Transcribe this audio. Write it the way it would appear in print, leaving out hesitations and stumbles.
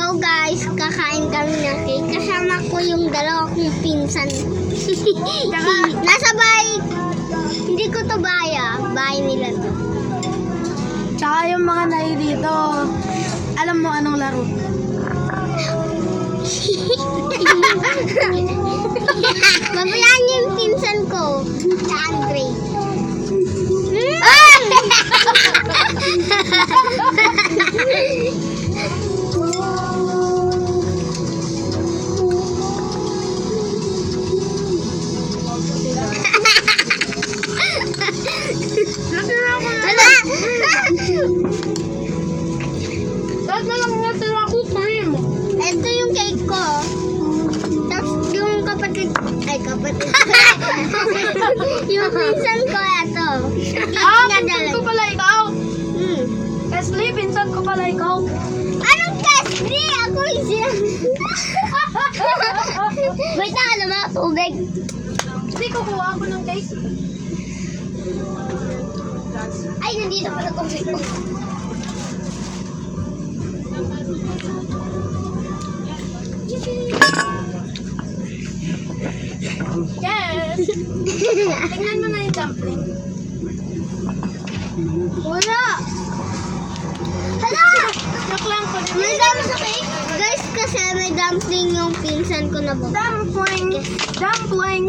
So guys, kakain kami ng cake. Kasama ko yung dalawa kong pinsan. Nasa bahay. Hindi ko to bahay nila to. Tsaka yung mga nai dito, alam mo anong laro? Mabayaan niyo yung pinsan ko. Si Andre. Lahat na lang natira ko cream. Ito yung cake ko. Tapos yung kapatid yung pinsan ko ito. Pinsan ko pala ikaw. Leslie, pinsan ko pala ikaw. Anong Kesli? Ako siya. Wait na, alam mo, tubig. Hindi, kukuha ako ng cake. Ay, nandito pala tubig ko. Yes! Tingnan mo na yung dumpling. Wala! Hala! Joke lang ko. May dumpling sa cake? Guys, kasi may dumpling yung pinsan ko na buka. Dumpling! Dumpling!